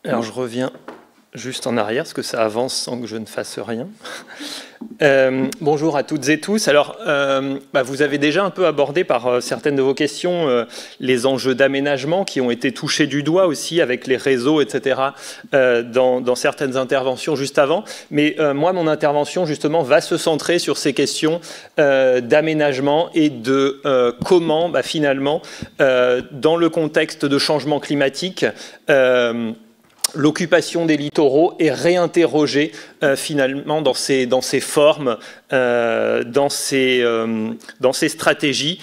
Alors je reviens juste en arrière, parce que ça avance sans que je ne fasse rien. Bonjour à toutes et tous. Alors, vous avez déjà un peu abordé par certaines de vos questions les enjeux d'aménagement qui ont été touchés du doigt aussi avec les réseaux, etc., dans certaines interventions juste avant. Mais moi, mon intervention, justement, va se centrer sur ces questions d'aménagement et de comment, finalement, dans le contexte de changement climatique, l'occupation des littoraux est réinterrogée finalement dans ses formes, dans ses stratégies.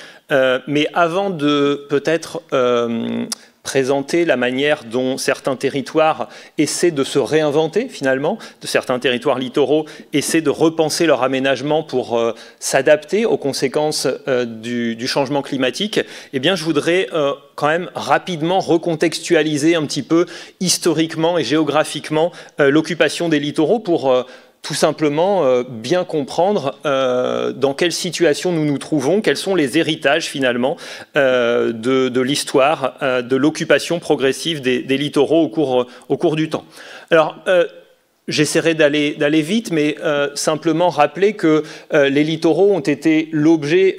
Mais avant de peut-être présenter la manière dont certains territoires essaient de se réinventer finalement, de certains territoires littoraux essaient de repenser leur aménagement pour s'adapter aux conséquences du changement climatique, eh bien je voudrais quand même rapidement recontextualiser un petit peu historiquement et géographiquement l'occupation des littoraux pour tout simplement bien comprendre dans quelle situation nous nous trouvons, quels sont les héritages finalement de l'histoire de l'occupation progressive des littoraux au cours du temps. Alors, j'essaierai d'aller vite, mais simplement rappeler que les littoraux ont été l'objet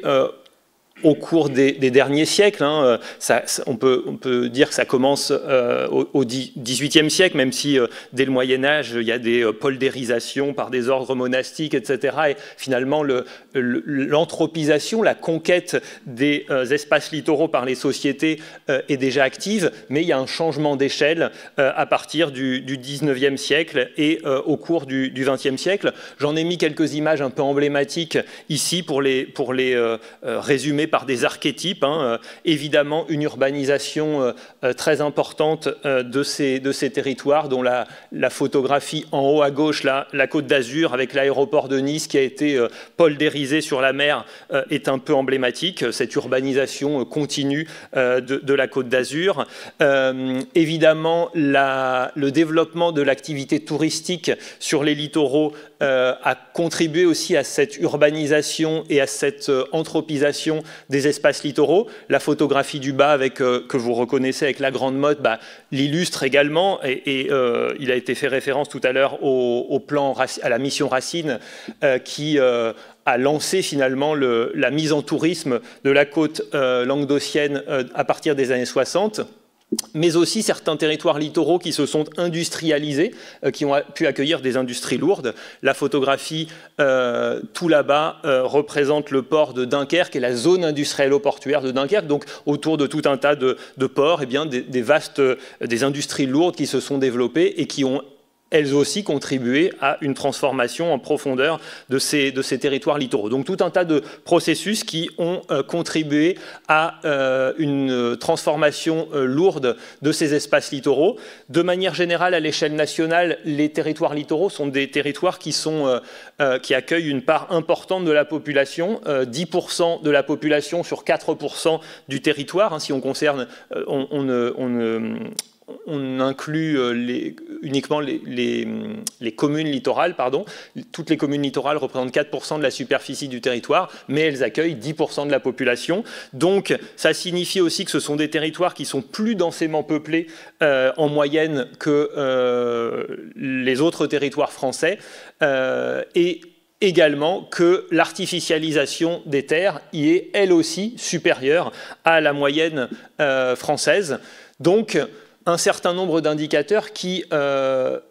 au cours des derniers siècles. On peut dire que ça commence au XVIIIe siècle, même si dès le Moyen-Âge, il y a des poldérisations par des ordres monastiques, etc. Et finalement, l'anthropisation, la conquête des espaces littoraux par les sociétés est déjà active, mais il y a un changement d'échelle à partir du XIXe siècle et au cours du XXe siècle. J'en ai mis quelques images un peu emblématiques ici pour les résumer par des archétypes. Évidemment, une urbanisation très importante de ces territoires, dont la photographie en haut à gauche, la Côte d'Azur, avec l'aéroport de Nice qui a été poldérisé sur la mer, est un peu emblématique. Cette urbanisation continue de la Côte d'Azur. Évidemment, le développement de l'activité touristique sur les littoraux a contribué aussi à cette urbanisation et à cette anthropisation des espaces littoraux. La photographie du bas que vous reconnaissez avec la Grande Motte l'illustre également, et il a été fait référence tout à l'heure au plan, à la mission Racine qui a lancé finalement la mise en tourisme de la côte languedocienne à partir des années 60. Mais aussi certains territoires littoraux qui se sont industrialisés, qui ont pu accueillir des industries lourdes. La photographie tout là-bas représente le port de Dunkerque et la zone industrielle-portuaire de Dunkerque. Donc autour de tout un tas de ports, eh bien, des industries lourdes qui se sont développées et qui ont elles aussi contribué à une transformation en profondeur de ces territoires littoraux. Donc tout un tas de processus qui ont contribué à une transformation lourde de ces espaces littoraux. De manière générale, à l'échelle nationale, les territoires littoraux sont des territoires qui accueillent une part importante de la population, 10% de la population sur 4% du territoire. Si on concerne, on inclut uniquement les communes littorales, pardon. Toutes les communes littorales représentent 4% de la superficie du territoire, mais elles accueillent 10% de la population. Donc, ça signifie aussi que ce sont des territoires qui sont plus densément peuplés en moyenne que les autres territoires français. Et également que l'artificialisation des terres y est, elle aussi, supérieure à la moyenne française. Donc, un certain nombre d'indicateurs qui,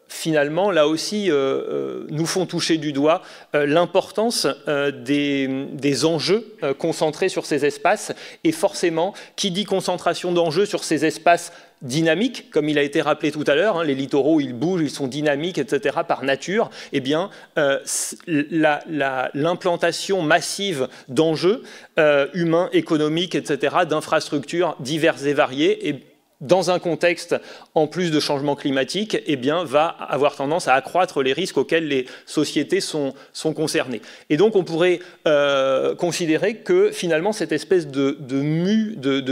finalement, là aussi, nous font toucher du doigt l'importance des enjeux concentrés sur ces espaces. Et forcément, qui dit concentration d'enjeux sur ces espaces dynamiques, comme il a été rappelé tout à l'heure, les littoraux, ils bougent, ils sont dynamiques, etc., par nature, eh bien, l'implantation massive d'enjeux humains, économiques, etc., d'infrastructures diverses et variées, et dans un contexte, en plus de changement climatique, eh bien, va avoir tendance à accroître les risques auxquels les sociétés sont concernées. Et donc, on pourrait considérer que, finalement, cette espèce de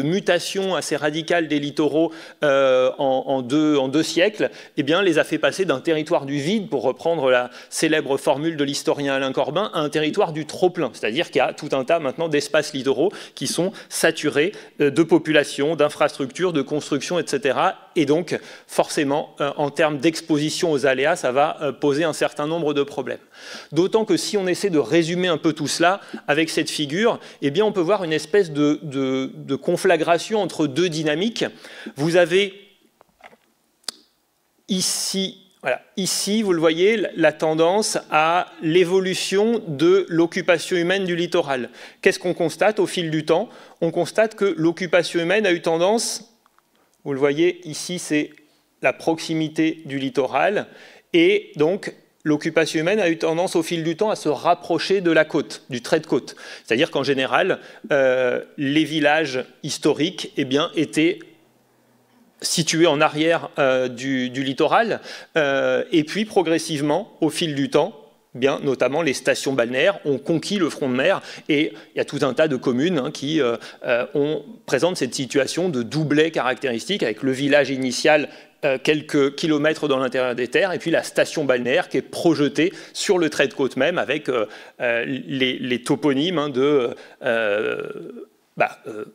mutation assez radicale des littoraux en deux siècles, eh bien, les a fait passer d'un territoire du vide, pour reprendre la célèbre formule de l'historien Alain Corbin, à un territoire du trop-plein. C'est-à-dire qu'il y a tout un tas, maintenant, d'espaces littoraux qui sont saturés de population, d'infrastructures, de constructions, construction, etc. Et donc, forcément, en termes d'exposition aux aléas, ça va poser un certain nombre de problèmes. D'autant que si on essaie de résumer un peu tout cela avec cette figure, eh bien, on peut voir une espèce de conflagration entre deux dynamiques. Vous avez ici... Voilà. Ici, vous le voyez, la tendance à l'évolution de l'occupation humaine du littoral. Qu'est-ce qu'on constate au fil du temps? On constate que l'occupation humaine a eu tendance, vous le voyez, ici c'est la proximité du littoral, et donc l'occupation humaine a eu tendance au fil du temps à se rapprocher de la côte, du trait de côte. C'est-à-dire qu'en général, les villages historiques étaient situés en arrière du littoral, et puis progressivement, au fil du temps, notamment les stations balnéaires ont conquis le front de mer, et il y a tout un tas de communes qui présentent cette situation de doublet caractéristique, avec le village initial quelques kilomètres dans l'intérieur des terres, et puis la station balnéaire qui est projetée sur le trait de côte même, avec les toponymes de...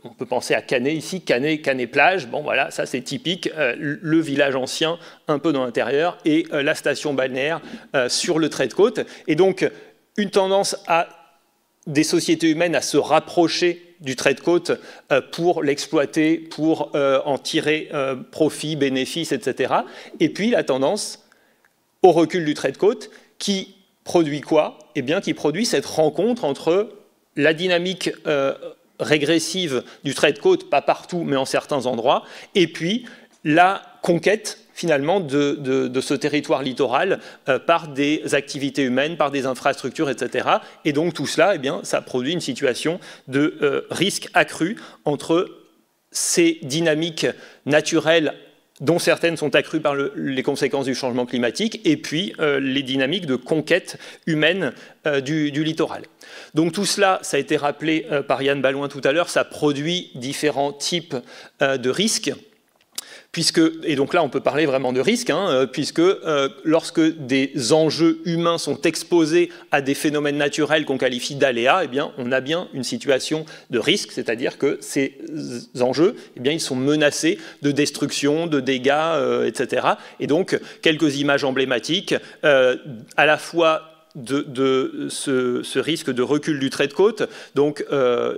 on peut penser à Canet ici, Canet-Plage, bon voilà, ça c'est typique, le village ancien un peu dans l'intérieur et la station balnéaire sur le trait de côte. Et donc une tendance des sociétés humaines à se rapprocher du trait de côte pour l'exploiter, pour en tirer profit, bénéfice, etc. Et puis la tendance au recul du trait de côte qui produit quoi? Eh bien qui produit cette rencontre entre la dynamique régressive du trait de côte, pas partout, mais en certains endroits, et puis la conquête, finalement, de ce territoire littoral par des activités humaines, par des infrastructures, etc. Et donc tout cela, ça produit une situation de risque accru entre ces dynamiques naturelles dont certaines sont accrues par les conséquences du changement climatique, et puis les dynamiques de conquête humaine du littoral. Donc tout cela, ça a été rappelé par Yann Balouin tout à l'heure, ça produit différents types de risques, et donc là on peut parler vraiment de risque, puisque lorsque des enjeux humains sont exposés à des phénomènes naturels qu'on qualifie d'aléas, on a bien une situation de risque, c'est-à-dire que ces enjeux, ils sont menacés de destruction, de dégâts, etc. Et donc quelques images emblématiques, à la fois de ce risque de recul du trait de côte. Donc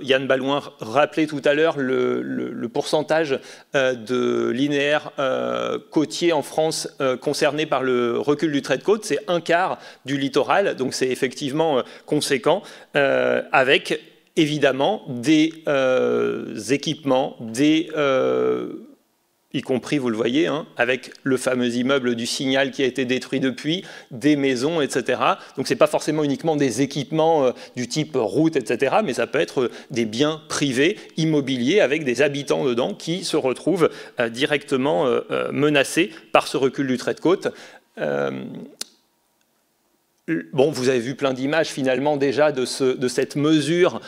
Yann Balouin rappelait tout à l'heure le pourcentage de linéaires côtiers en France concernés par le recul du trait de côte, c'est 1/4 du littoral, donc c'est effectivement conséquent, avec évidemment des équipements, y compris, vous le voyez, avec le fameux immeuble du Signal qui a été détruit depuis, des maisons, etc. Donc ce n'est pas forcément uniquement des équipements du type route, etc., mais ça peut être des biens privés, immobiliers, avec des habitants dedans qui se retrouvent directement menacés par ce recul du trait de côte. Bon, vous avez vu plein d'images finalement déjà de cette mesure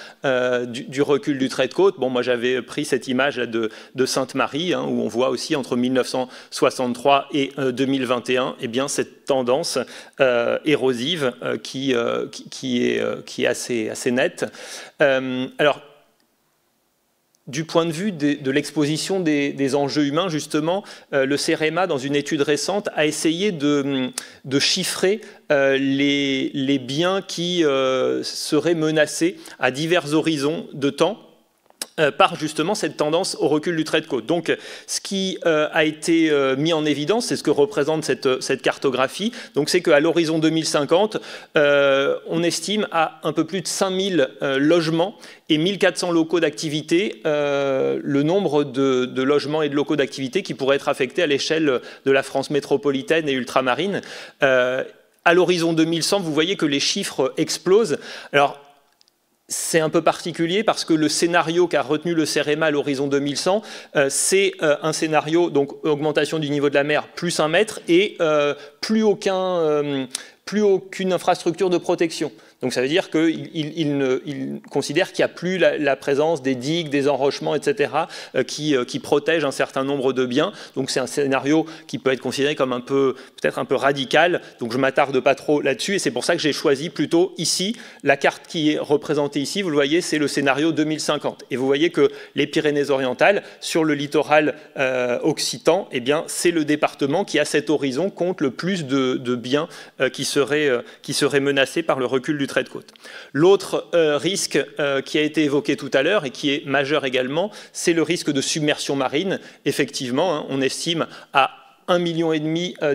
du recul du trait de côte. Bon, moi j'avais pris cette image de Sainte-Marie, où on voit aussi entre 1963 et 2021, cette tendance érosive qui est assez nette. Alors, du point de vue de l'exposition des enjeux humains, justement, le CEREMA, dans une étude récente, a essayé de chiffrer les biens qui seraient menacés à divers horizons de temps par justement cette tendance au recul du trait de côte. Donc ce qui a été mis en évidence, c'est ce que représente cette cartographie, donc c'est qu'à l'horizon 2050, on estime à un peu plus de 5000 logements et 1400 locaux d'activité, le nombre de logements et de locaux d'activité qui pourraient être affectés à l'échelle de la France métropolitaine et ultramarine. À l'horizon 2100, vous voyez que les chiffres explosent. Alors, c'est un peu particulier parce que le scénario qu'a retenu le CEREMA à l'horizon 2100, c'est un scénario, donc augmentation du niveau de la mer plus 1 mètre et plus aucune infrastructure de protection. Donc ça veut dire qu'il considère qu'il n'y a plus la présence des digues, des enrochements, etc., qui protègent un certain nombre de biens. Donc c'est un scénario qui peut être considéré comme peut-être un peu radical. Donc je ne m'attarde pas trop là-dessus. Et c'est pour ça que j'ai choisi plutôt ici, la carte qui est représentée ici, vous le voyez, c'est le scénario 2050. Et vous voyez que les Pyrénées-Orientales, sur le littoral occitan, eh bien, c'est le département qui, à cet horizon, compte le plus de biens qui seraient menacés par le recul du trait de côte. L'autre risque qui a été évoqué tout à l'heure et qui est majeur également, c'est le risque de submersion marine. Effectivement, hein, on estime à 1,5 million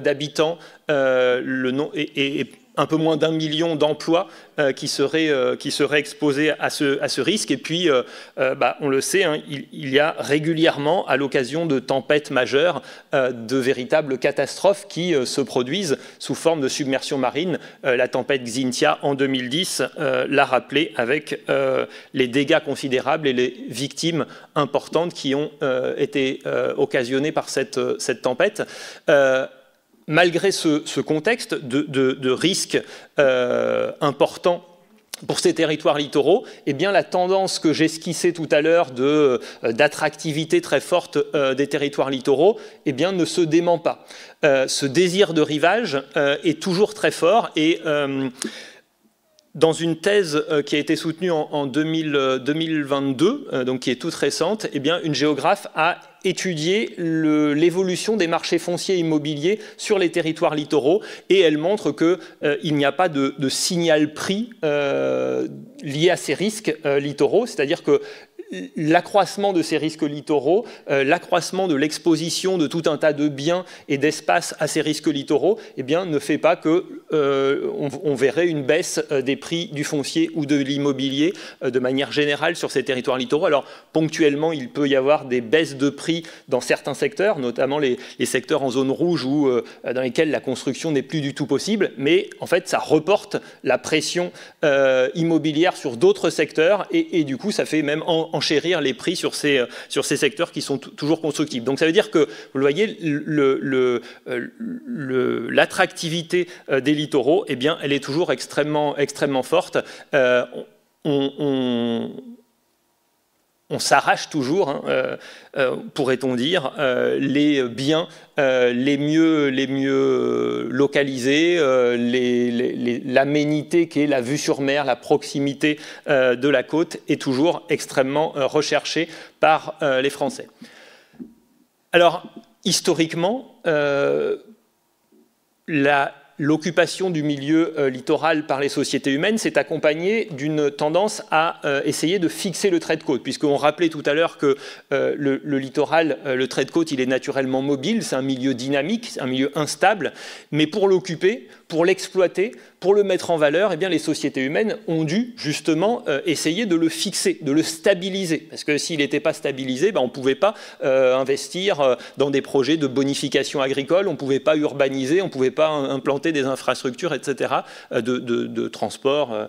d'habitants et un peu moins d'1 million d'emplois qui seraient exposés à ce risque. Et puis, on le sait, hein, il y a régulièrement, à l'occasion de tempêtes majeures, de véritables catastrophes qui se produisent sous forme de submersion marine. La tempête Xynthia en 2010 l'a rappelé avec les dégâts considérables et les victimes importantes qui ont été occasionnées par cette tempête. Malgré ce contexte de risque important pour ces territoires littoraux, eh bien, la tendance que j'esquissais tout à l'heure d'attractivité très forte des territoires littoraux, eh bien, ne se dément pas. Ce désir de rivage est toujours très fort et dans une thèse qui a été soutenue en 2022, donc qui est toute récente, eh bien, une géographe a étudié l'évolution des marchés fonciers immobiliers sur les territoires littoraux et elle montre qu'il n'y a pas de signal prix lié à ces risques littoraux, c'est-à-dire que l'accroissement de ces risques littoraux, l'accroissement de l'exposition de tout un tas de biens et d'espaces à ces risques littoraux, eh bien, ne fait pas qu'on verrait une baisse des prix du foncier ou de l'immobilier de manière générale sur ces territoires littoraux. Alors, ponctuellement, il peut y avoir des baisses de prix dans certains secteurs, notamment les secteurs en zone rouge ou dans lesquels la construction n'est plus du tout possible, mais en fait, ça reporte la pression immobilière sur d'autres secteurs et du coup, ça fait même enchérir les prix sur ces secteurs qui sont toujours constructibles. Donc ça veut dire que, vous le voyez, l'attractivité des littoraux, eh bien, elle est toujours extrêmement forte. On s'arrache toujours, hein, pourrait-on dire, les biens les mieux localisés, l'aménité qui est la vue sur mer, la proximité de la côte est toujours extrêmement recherchée par les Français. Alors, historiquement, l'occupation du milieu littoral par les sociétés humaines s'est accompagnée d'une tendance à essayer de fixer le trait de côte, puisqu'on rappelait tout à l'heure que le littoral, le trait de côte, il est naturellement mobile, c'est un milieu dynamique, c'est un milieu instable, mais pour l'occuper, pour l'exploiter, pour le mettre en valeur, eh bien, les sociétés humaines ont dû justement essayer de le fixer, de le stabiliser. Parce que s'il n'était pas stabilisé, ben, on ne pouvait pas investir dans des projets de bonification agricole, on ne pouvait pas urbaniser, on ne pouvait pas implanter des infrastructures, etc., de transport,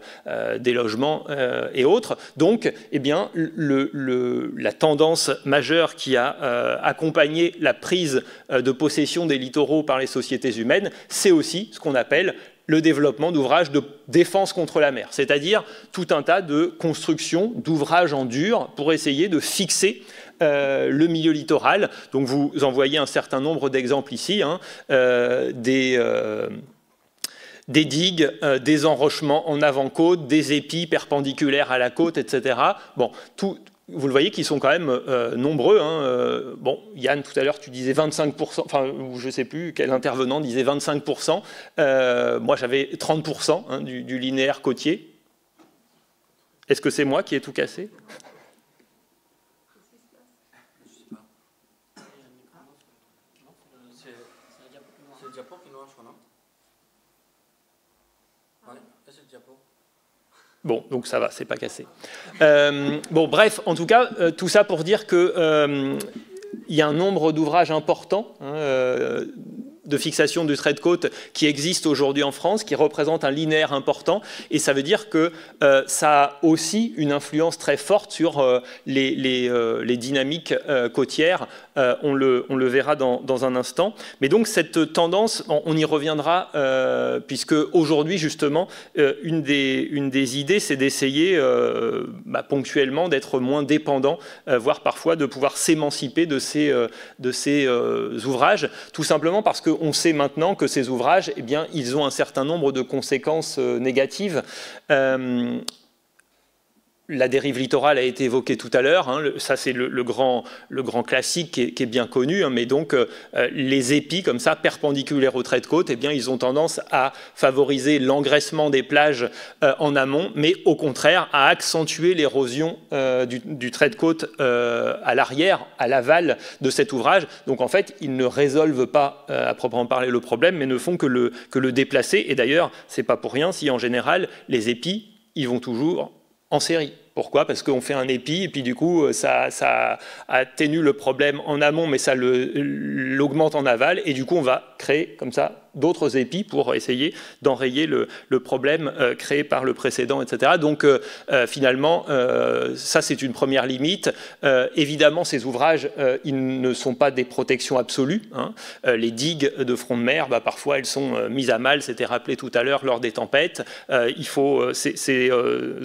des logements et autres. Donc, eh bien, la tendance majeure qui a accompagné la prise de possession des littoraux par les sociétés humaines, c'est aussi ce qu'on appelle le développement d'ouvrages de défense contre la mer, c'est-à-dire tout un tas de constructions d'ouvrages en dur pour essayer de fixer le milieu littoral. Donc vous en voyez un certain nombre d'exemples ici, hein, des digues, des enrochements en avant-côte, des épis perpendiculaires à la côte, etc. Bon, vous le voyez qu'ils sont quand même nombreux. Hein. Bon, Yann, tout à l'heure, tu disais 25%, enfin, je ne sais plus quel intervenant disait 25%. Moi, j'avais 30% hein, du linéaire côtier. Est-ce que c'est moi qui ai tout cassé ? C'est le diapo qui nous marche, non ? Ouais, c'est le diapo. Bon, donc ça va, c'est pas cassé. Bon, bref, en tout cas, tout ça pour dire que il y a un nombre d'ouvrages importants hein, de fixation du trait de côte qui existent aujourd'hui en France, qui représentent un linéaire important, et ça veut dire que ça a aussi une influence très forte sur les dynamiques côtières on le verra dans un instant. Mais donc cette tendance, on y reviendra, puisque aujourd'hui justement, une des idées, c'est d'essayer ponctuellement d'être moins dépendant, voire parfois de pouvoir s'émanciper de ces ouvrages, tout simplement parce qu'on sait maintenant que ces ouvrages, eh bien, ils ont un certain nombre de conséquences négatives. La dérive littorale a été évoquée tout à l'heure, hein, ça c'est le grand classique qui est bien connu, hein, mais donc les épis comme ça, perpendiculaires au trait de côte, eh bien, ils ont tendance à favoriser l'engraissement des plages en amont, mais au contraire à accentuer l'érosion du trait de côte à l'arrière, à l'aval de cet ouvrage. Donc en fait, ils ne résolvent pas à proprement parler le problème, mais ne font que le déplacer. Et d'ailleurs, c'est pas pour rien si en général, les épis, ils vont toujours en série. Pourquoi? Parce qu'on fait un épi et puis du coup ça atténue le problème en amont mais ça l'augmente en aval et du coup on va créer comme ça d'autres épis pour essayer d'enrayer le problème créé par le précédent, etc. Donc finalement, ça c'est une première limite. Évidemment, ces ouvrages, ils ne sont pas des protections absolues, hein. Les digues de front de mer, parfois elles sont mises à mal, c'était rappelé tout à l'heure lors des tempêtes. Il faut ces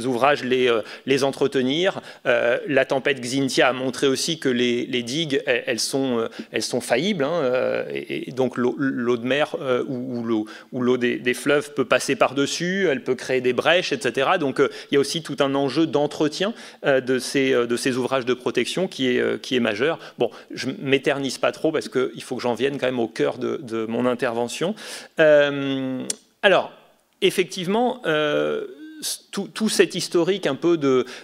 ouvrages les entretenir. La tempête Xynthia a montré aussi que les digues, elles sont faillibles, hein, et donc l'eau de mer où l'eau des fleuves peut passer par-dessus, elle peut créer des brèches, etc. Donc il y a aussi tout un enjeu d'entretien de ces ouvrages de protection qui est majeur. Bon, je ne m'éternise pas trop parce qu'il faut que j'en vienne quand même au cœur de mon intervention. Alors, effectivement, tout cet historique un peu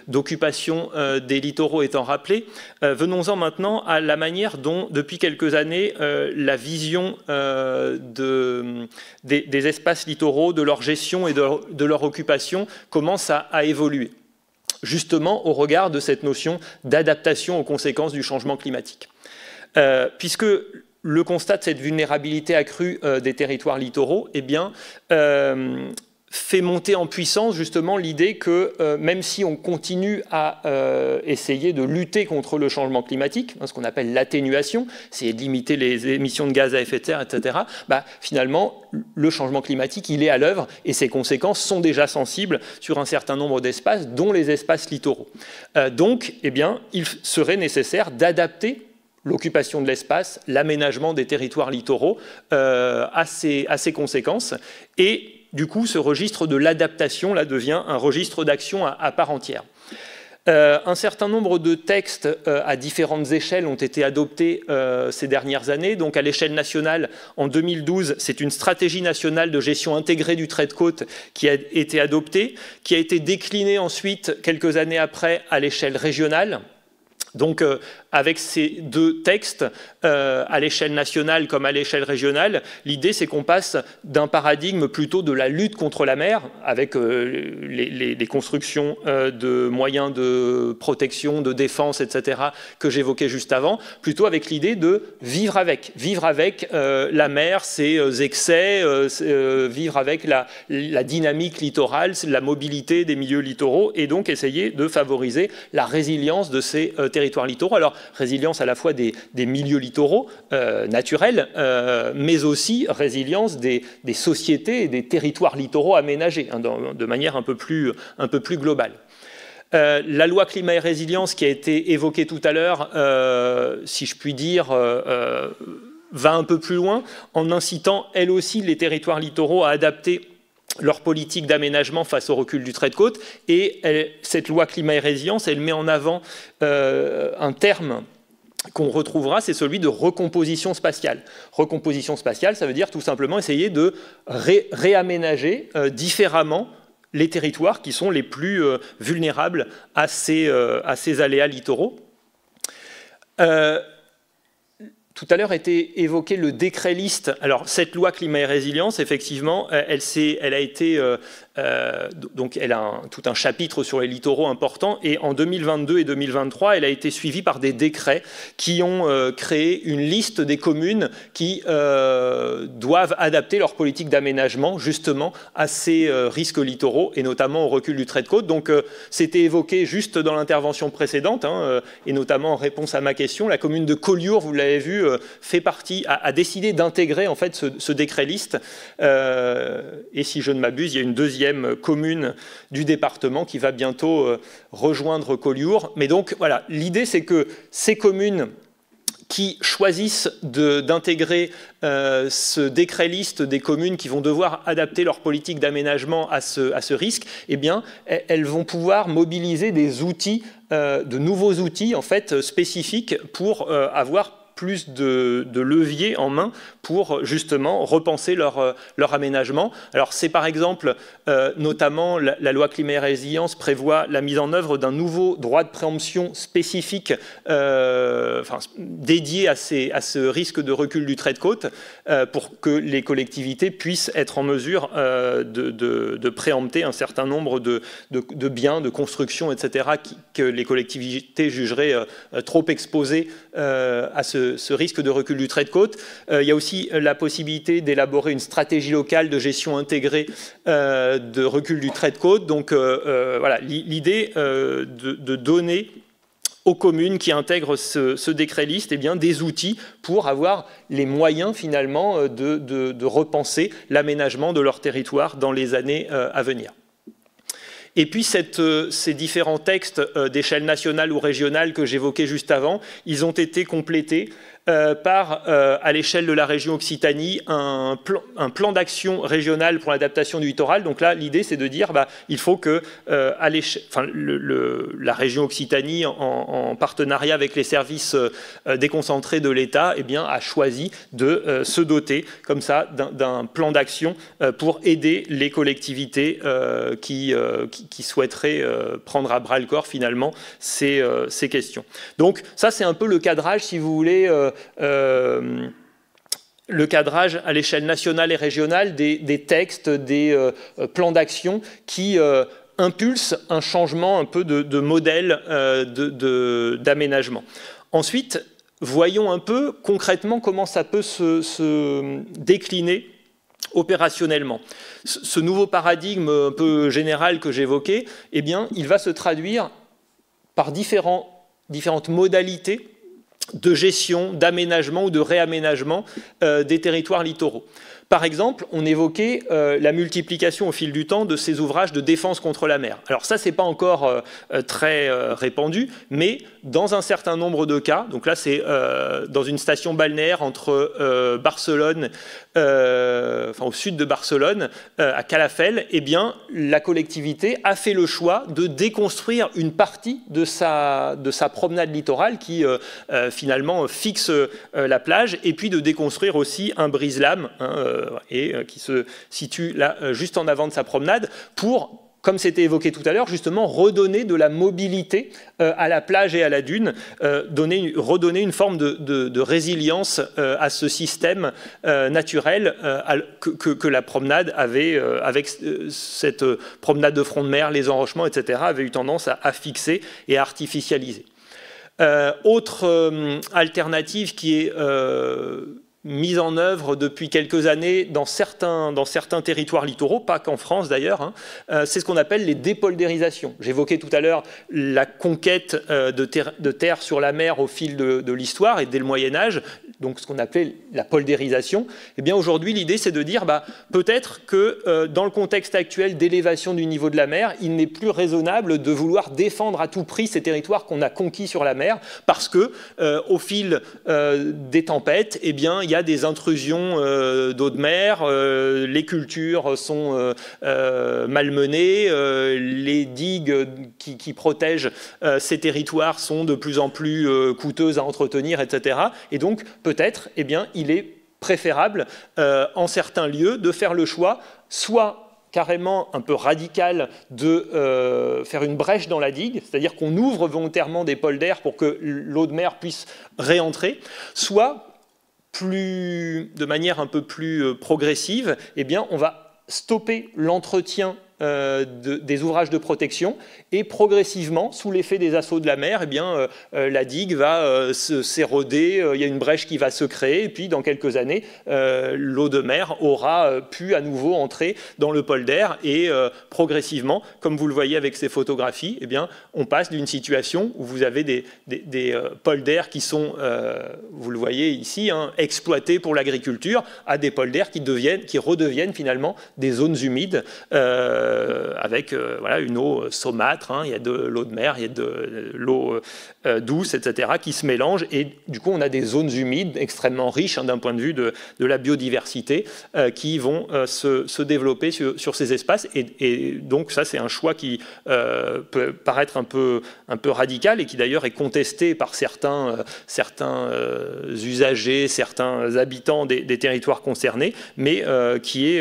d'occupation des littoraux étant rappelé, venons-en maintenant à la manière dont, depuis quelques années, la vision des espaces littoraux, de leur gestion et de leur occupation commence à évoluer, justement au regard de cette notion d'adaptation aux conséquences du changement climatique. Puisque le constat de cette vulnérabilité accrue des territoires littoraux, eh bien, fait monter en puissance justement l'idée que même si on continue à essayer de lutter contre le changement climatique, hein, ce qu'on appelle l'atténuation, c'est de limiter les émissions de gaz à effet de serre, etc., finalement, le changement climatique, il est à l'œuvre et ses conséquences sont déjà sensibles sur un certain nombre d'espaces, dont les espaces littoraux. Donc, eh bien, il serait nécessaire d'adapter l'occupation de l'espace, l'aménagement des territoires littoraux à ces conséquences. Et du coup, ce registre de l'adaptation là, devient un registre d'action à part entière. Un certain nombre de textes à différentes échelles ont été adoptés ces dernières années. Donc à l'échelle nationale, en 2012, c'est une stratégie nationale de gestion intégrée du trait de côte qui a été adoptée, qui a été déclinée ensuite, quelques années après, à l'échelle régionale. Donc, avec ces deux textes, à l'échelle nationale comme à l'échelle régionale, l'idée c'est qu'on passe d'un paradigme plutôt de la lutte contre la mer, avec les constructions de moyens de protection, de défense, etc., que j'évoquais juste avant, plutôt avec l'idée de vivre avec la mer, ses excès, vivre avec la dynamique littorale, la mobilité des milieux littoraux, et donc essayer de favoriser la résilience de ces territoires littoraux. Alors, résilience à la fois des milieux littoraux naturels, mais aussi résilience des sociétés et des territoires littoraux aménagés, hein, de manière un peu plus globale. La loi climat et résilience qui a été évoquée tout à l'heure, si je puis dire, va un peu plus loin en incitant elle aussi les territoires littoraux à adapter leur politique d'aménagement face au recul du trait de côte. Et cette loi climat et résilience, elle met en avant un terme qu'on retrouvera, c'est celui de recomposition spatiale. Recomposition spatiale, ça veut dire tout simplement essayer de réaménager différemment les territoires qui sont les plus vulnérables à ces aléas littoraux. tout à l'heure était évoqué le décret liste. Alors cette loi climat et résilience, effectivement, elle a été donc elle a tout un chapitre sur les littoraux important, et en 2022 et 2023, elle a été suivie par des décrets qui ont créé une liste des communes qui doivent adapter leur politique d'aménagement justement à ces risques littoraux et notamment au recul du trait de côte. Donc c'était évoqué juste dans l'intervention précédente, hein, et notamment en réponse à ma question. La commune de Collioure, vous l'avez vu, fait partie, a décidé d'intégrer en fait ce décret liste. Et si je ne m'abuse, il y a une deuxième commune du département qui va bientôt rejoindre Collioure. Mais donc voilà, l'idée c'est que ces communes qui choisissent d'intégrer ce décret liste des communes qui vont devoir adapter leur politique d'aménagement à ce risque, eh bien, elles vont pouvoir mobiliser des outils, de nouveaux outils en fait spécifiques pour avoir plus de leviers en main pour justement repenser leur aménagement. Alors c'est par exemple, notamment la loi climat et résilience prévoit la mise en œuvre d'un nouveau droit de préemption spécifique dédié à ce risque de recul du trait de côte pour que les collectivités puissent être en mesure de préempter un certain nombre de biens, de constructions, etc., que les collectivités jugeraient trop exposés à ce risque de recul du trait de côte. Il y a aussi la possibilité d'élaborer une stratégie locale de gestion intégrée de recul du trait de côte. Donc voilà, l'idée de donner aux communes qui intègrent ce décret liste eh bien, des outils pour avoir les moyens finalement de repenser l'aménagement de leur territoire dans les années à venir. Et puis ces différents textes d'échelle nationale ou régionale que j'évoquais juste avant, ils ont été complétés par, à l'échelle de la région Occitanie, un plan d'action régional pour l'adaptation du littoral. Donc là, l'idée, c'est de dire il faut que la région Occitanie, en partenariat avec les services déconcentrés de l'État, eh bien, a choisi de se doter, comme ça, d'un plan d'action pour aider les collectivités qui souhaiteraient prendre à bras-le-corps, finalement, ces questions. Donc ça, c'est un peu le cadrage, si vous voulez, le cadrage à l'échelle nationale et régionale des textes, des plans d'action qui impulsent un changement un peu de modèle d'aménagement. Ensuite, voyons un peu concrètement comment ça peut se décliner opérationnellement. Ce nouveau paradigme un peu général que j'évoquais, eh bien, il va se traduire par différentes modalités de gestion, d'aménagement ou de réaménagement des territoires littoraux. Par exemple, on évoquait la multiplication au fil du temps de ces ouvrages de défense contre la mer. Alors ça, c'est pas encore très répandu, mais dans un certain nombre de cas, donc là c'est dans une station balnéaire entre Barcelone, au sud de Barcelone, à Calafell, eh bien la collectivité a fait le choix de déconstruire une partie de sa promenade littorale qui finalement fixe la plage, et puis de déconstruire aussi un brise-lames, qui se situe là juste en avant de sa promenade pour, comme c'était évoqué tout à l'heure, justement redonner de la mobilité à la plage et à la dune, redonner une forme de résilience à ce système naturel que la promenade avait, avec cette promenade de front de mer, les enrochements, etc., avait eu tendance à fixer et à artificialiser. Autre alternative qui est mise en œuvre depuis quelques années dans certains territoires littoraux, pas qu'en France d'ailleurs, c'est ce qu'on appelle les dépoldérisations. J'évoquais tout à l'heure la conquête de terres sur la mer au fil de l'histoire et dès le Moyen-Âge, donc ce qu'on appelait la poldérisation. Eh bien aujourd'hui, l'idée c'est de dire peut-être que dans le contexte actuel d'élévation du niveau de la mer, il n'est plus raisonnable de vouloir défendre à tout prix ces territoires qu'on a conquis sur la mer, parce que au fil des tempêtes, eh bien il y a des intrusions d'eau de mer, les cultures sont malmenées, les digues qui protègent ces territoires sont de plus en plus coûteuses à entretenir, etc. Et donc peut-être, eh bien, il est préférable en certains lieux de faire le choix, soit carrément un peu radical de faire une brèche dans la digue, c'est-à-dire qu'on ouvre volontairement des polders pour que l'eau de mer puisse réentrer, soit de manière un peu plus progressive, eh bien, on va stopper l'entretien des ouvrages de protection et progressivement, sous l'effet des assauts de la mer, eh bien, la digue va s'éroder, il y a une brèche qui va se créer et puis dans quelques années, l'eau de mer aura pu à nouveau entrer dans le polder et progressivement, comme vous le voyez avec ces photographies, eh bien, on passe d'une situation où vous avez des polders qui sont, vous le voyez ici, hein, exploités pour l'agriculture à des polders qui redeviennent finalement des zones humides avec voilà, une eau saumâtre, hein, il y a de l'eau de mer, il y a de l'eau douce, etc., qui se mélangent et du coup on a des zones humides extrêmement riches hein, d'un point de vue de la biodiversité qui vont se développer sur ces espaces et donc ça c'est un choix qui peut paraître un peu radical et qui d'ailleurs est contesté par certains usagers, certains habitants des territoires concernés, mais qui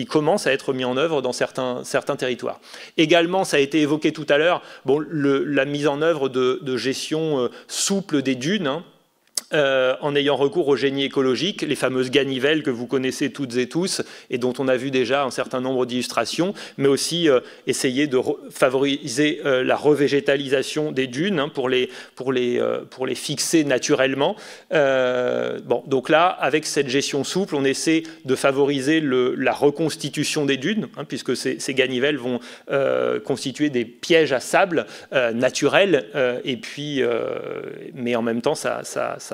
commence à être mis en œuvre dans certains territoires. Également, ça a été évoqué tout à l'heure, bon, la mise en œuvre de gestion souple des dunes, hein, en ayant recours au génie écologique, les fameuses ganivelles que vous connaissez toutes et tous et dont on a vu déjà un certain nombre d'illustrations, mais aussi essayer de favoriser la revégétalisation des dunes hein, pour les fixer naturellement. Bon, donc là, avec cette gestion souple, on essaie de favoriser la reconstitution des dunes, hein, puisque ces ganivelles vont constituer des pièges à sable naturels, et puis, mais en même temps, ça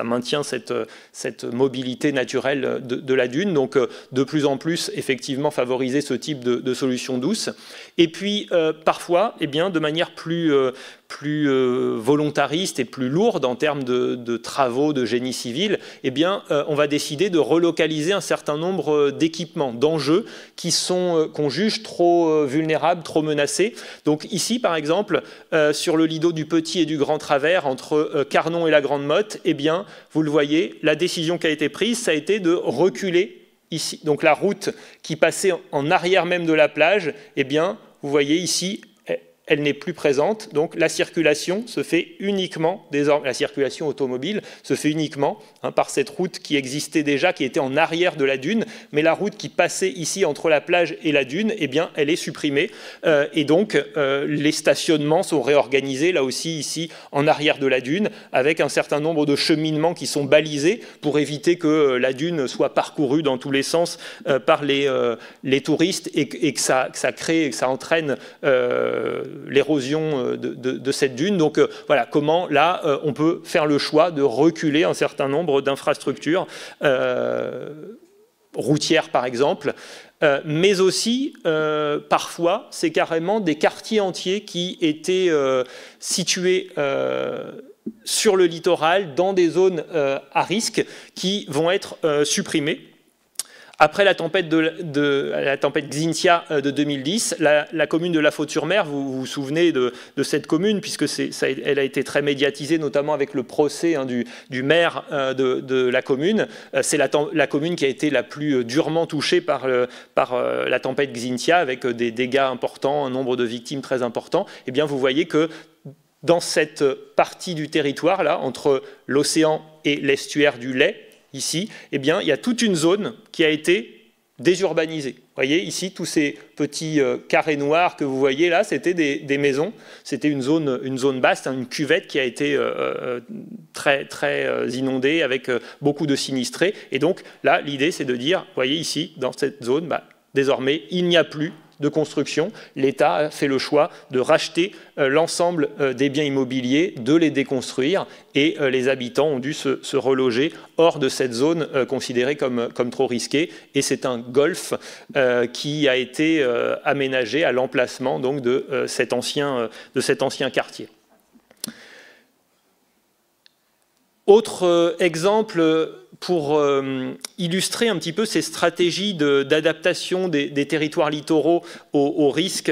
maintient cette mobilité naturelle de la dune. Donc, de plus en plus, effectivement, favoriser ce type de solution douce. Et puis, parfois, eh bien, de manière plus volontariste et plus lourde en termes de travaux de génie civil, eh bien, on va décider de relocaliser un certain nombre d'équipements, d'enjeux qu'on juge trop vulnérables, trop menacés. Donc ici, par exemple, sur le lido du Petit et du Grand Travers, entre Carnon et la Grande Motte, eh bien, vous le voyez, la décision qui a été prise, ça a été de reculer ici. Donc la route qui passait en arrière même de la plage, eh bien, vous voyez ici, elle n'est plus présente, donc la circulation se fait uniquement, désormais, la circulation automobile se fait uniquement hein, par cette route qui existait déjà, qui était en arrière de la dune, mais la route qui passait ici entre la plage et la dune, eh bien, elle est supprimée, et donc les stationnements sont réorganisés, là aussi, ici, en arrière de la dune, avec un certain nombre de cheminements qui sont balisés pour éviter que la dune soit parcourue dans tous les sens par les touristes et que ça crée, que ça entraîne l'érosion de cette dune. Donc voilà comment là on peut faire le choix de reculer un certain nombre d'infrastructures routières par exemple, mais aussi parfois c'est carrément des quartiers entiers qui étaient situés sur le littoral dans des zones à risque qui vont être supprimés. Après la tempête Xynthia de 2010, la commune de La Faute-sur-Mer, vous vous souvenez de cette commune, puisque elle a été très médiatisée, notamment avec le procès hein, du maire de la commune. C'est la commune qui a été la plus durement touchée par la tempête Xynthia, avec des dégâts importants, un nombre de victimes très important. Eh bien, vous voyez que dans cette partie du territoire, là, entre l'océan et l'estuaire du Lay, ici, eh bien, il y a toute une zone qui a été désurbanisée. Vous voyez, ici, tous ces petits carrés noirs que vous voyez là, c'était des maisons. C'était une zone basse, hein, une cuvette qui a été très inondée avec beaucoup de sinistrés. Et donc, là, l'idée, c'est de dire, vous voyez ici, dans cette zone, désormais, il n'y a plus de construction. L'État a fait le choix de racheter l'ensemble des biens immobiliers, de les déconstruire et les habitants ont dû se reloger hors de cette zone considérée comme trop risquée. Et c'est un golfe qui a été aménagé à l'emplacement donc de cet ancien quartier. Autre exemple pour illustrer un petit peu ces stratégies d'adaptation des territoires littoraux aux risques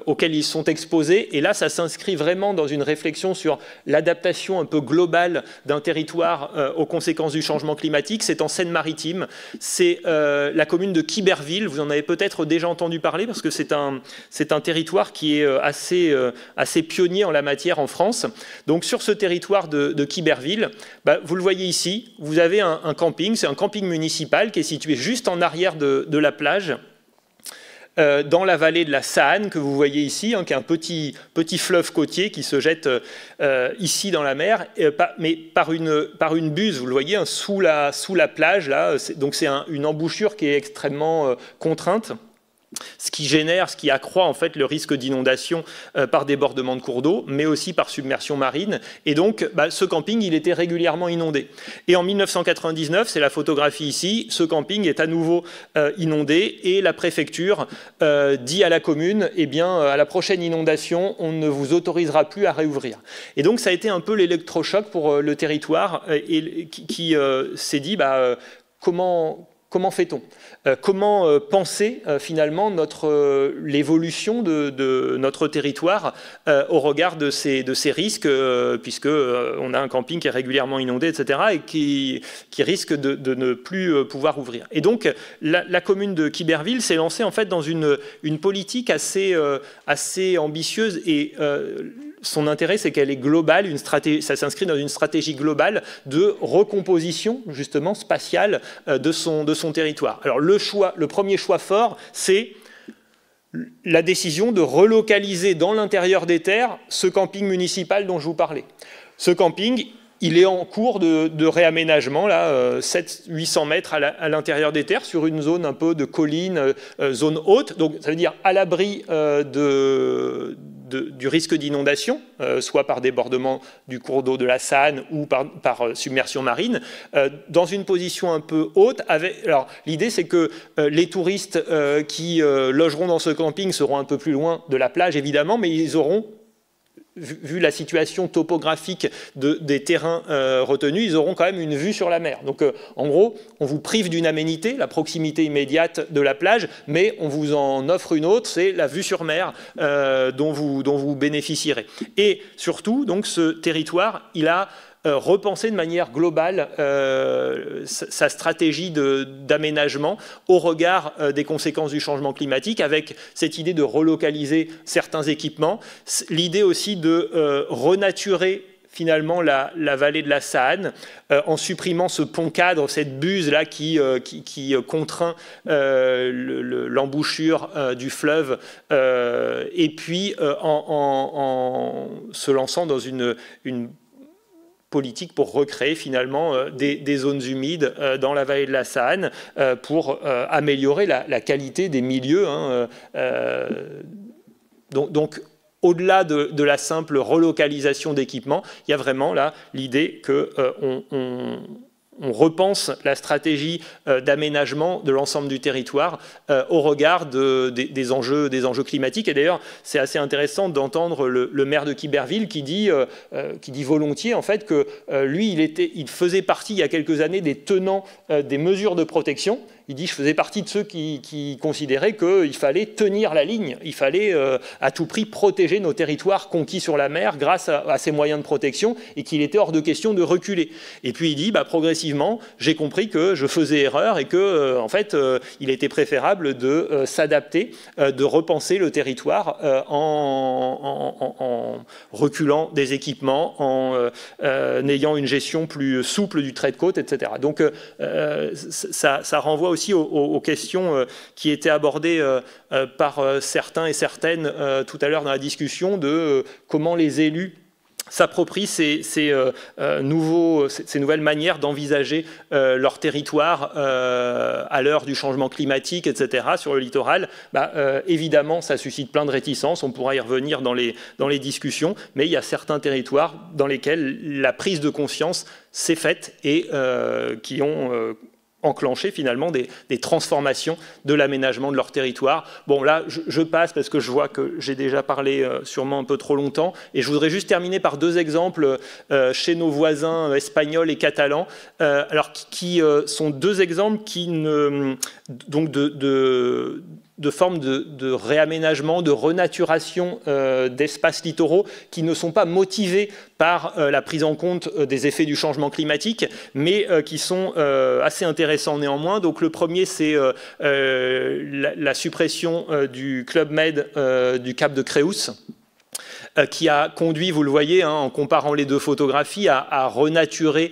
auxquels ils sont exposés. Et là, ça s'inscrit vraiment dans une réflexion sur l'adaptation un peu globale d'un territoire aux conséquences du changement climatique. C'est en Seine-Maritime. C'est la commune de Quiberville. Vous en avez peut-être déjà entendu parler parce que c'est un territoire qui est assez pionnier en la matière en France. Donc sur ce territoire de Quiberville, vous le voyez ici, vous avez avez un camping, c'est un camping municipal qui est situé juste en arrière de la plage, dans la vallée de la Saône, que vous voyez ici, hein, qui est un petit fleuve côtier qui se jette ici dans la mer, mais par une buse, vous le voyez, hein, sous la plage. Là, donc c'est une embouchure qui est extrêmement contrainte, ce qui accroît en fait le risque d'inondation par débordement de cours d'eau, mais aussi par submersion marine. Et donc, ce camping, il était régulièrement inondé. Et en 1999, c'est la photographie ici, ce camping est à nouveau inondé et la préfecture dit à la commune, eh bien, à la prochaine inondation, on ne vous autorisera plus à réouvrir. Et donc, ça a été un peu l'électrochoc pour le territoire qui s'est dit, comment fait-on? Comment penser finalement l'évolution de notre territoire au regard de ces risques, puisqu'on a un camping qui est régulièrement inondé, etc., et qui risque de ne plus pouvoir ouvrir. Et donc, la commune de Quiberville s'est lancée en fait dans une politique assez ambitieuse et son intérêt, c'est qu'elle est globale, ça s'inscrit dans une stratégie globale de recomposition, justement, spatiale de son territoire. Alors, le premier choix fort, c'est la décision de relocaliser dans l'intérieur des terres ce camping municipal dont je vous parlais. Ce camping, il est en cours de réaménagement, là, 700-800 mètres à l'intérieur des terres, sur une zone un peu de colline, zone haute, donc ça veut dire à l'abri du risque d'inondation, soit par débordement du cours d'eau de la Saône ou par submersion marine, dans une position un peu haute. Alors, l'idée, c'est que les touristes qui logeront dans ce camping seront un peu plus loin de la plage, évidemment, mais ils auront, vu la situation topographique des terrains retenus, ils auront quand même une vue sur la mer. Donc, en gros, on vous prive d'une aménité, la proximité immédiate de la plage, mais on vous en offre une autre, c'est la vue sur mer dont vous bénéficierez. Et surtout, donc, ce territoire, il a repenser de manière globale sa stratégie d'aménagement au regard des conséquences du changement climatique, avec cette idée de relocaliser certains équipements, l'idée aussi de renaturer finalement la vallée de la Saône, en supprimant ce pont cadre, cette buse-là qui contraint l'embouchure du fleuve, et puis en se lançant dans une politique pour recréer finalement des zones humides dans la vallée de la Saône pour améliorer la qualité des milieux. Hein, donc au-delà de la simple relocalisation d'équipements, il y a vraiment là l'idée qu'on repense la stratégie d'aménagement de l'ensemble du territoire au regard des enjeux climatiques. Et d'ailleurs, c'est assez intéressant d'entendre le maire de Quiberville qui dit volontiers en fait que lui, il faisait partie il y a quelques années des tenants des mesures de protection. Il dit, je faisais partie de ceux qui considéraient qu'il fallait tenir la ligne, il fallait à tout prix protéger nos territoires conquis sur la mer grâce à ces moyens de protection et qu'il était hors de question de reculer. Et puis il dit, progressivement, j'ai compris que je faisais erreur et que, en fait, il était préférable de s'adapter, de repenser le territoire en reculant des équipements, en ayant une gestion plus souple du trait de côte, etc. Donc ça renvoie aussi aux questions qui étaient abordées par certains et certaines tout à l'heure dans la discussion de comment les élus s'approprient ces nouvelles manières d'envisager leur territoire à l'heure du changement climatique, etc., sur le littoral. Évidemment, ça suscite plein de réticences, on pourra y revenir dans les discussions, mais il y a certains territoires dans lesquels la prise de conscience s'est faite et qui ont enclencher finalement des transformations de l'aménagement de leur territoire. Bon, là, je passe parce que je vois que j'ai déjà parlé sûrement un peu trop longtemps, et je voudrais juste terminer par deux exemples chez nos voisins espagnols et catalans, alors qui sont deux exemples qui donc de formes de réaménagement, de renaturation d'espaces littoraux qui ne sont pas motivés par la prise en compte des effets du changement climatique, mais qui sont assez intéressants néanmoins. Donc le premier, c'est la suppression du Club Med du Cap de Creus, qui a conduit, vous le voyez, hein, en comparant les deux photographies, à renaturer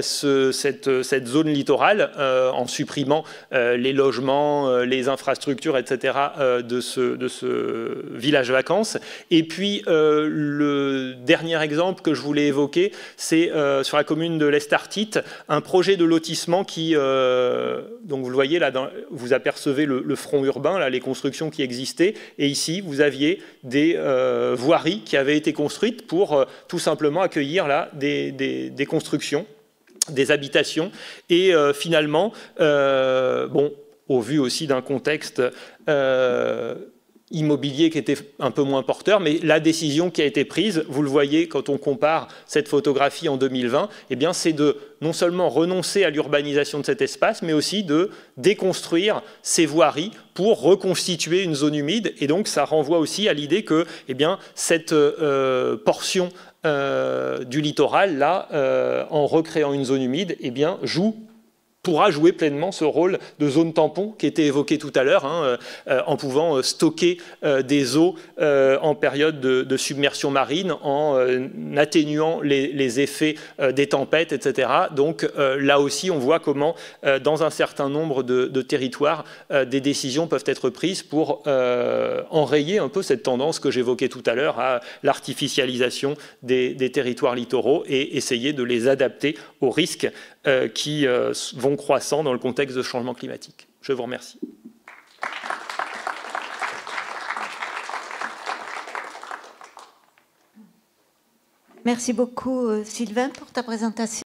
cette zone littorale en supprimant les logements, les infrastructures, etc. de ce village vacances. Et puis, le dernier exemple que je voulais évoquer, c'est sur la commune de l'Estartite, un projet de lotissement qui, donc vous le voyez là, vous apercevez le front urbain, là, les constructions qui existaient, et ici, vous aviez des voiries qui avaient été construites pour tout simplement accueillir là, des constructions, des habitations, et finalement, bon, au vu aussi d'un contexte immobilier qui était un peu moins porteur, mais la décision qui a été prise, vous le voyez quand on compare cette photographie en 2020, eh bien c'est de non seulement renoncer à l'urbanisation de cet espace, mais aussi de déconstruire ces voiries pour reconstituer une zone humide. Et donc ça renvoie aussi à l'idée que eh bien, cette portion du littoral, là, en recréant une zone humide, eh bien, pourra jouer pleinement ce rôle de zone tampon qui était évoqué tout à l'heure, hein, en pouvant stocker des eaux en période de submersion marine, en atténuant les effets des tempêtes, etc. Donc là aussi, on voit comment, dans un certain nombre de territoires, des décisions peuvent être prises pour enrayer un peu cette tendance que j'évoquais tout à l'heure à l'artificialisation des territoires littoraux et essayer de les adapter aux risques qui vont croissant dans le contexte de changement climatique. Je vous remercie. Merci beaucoup, Sylvain, pour ta présentation.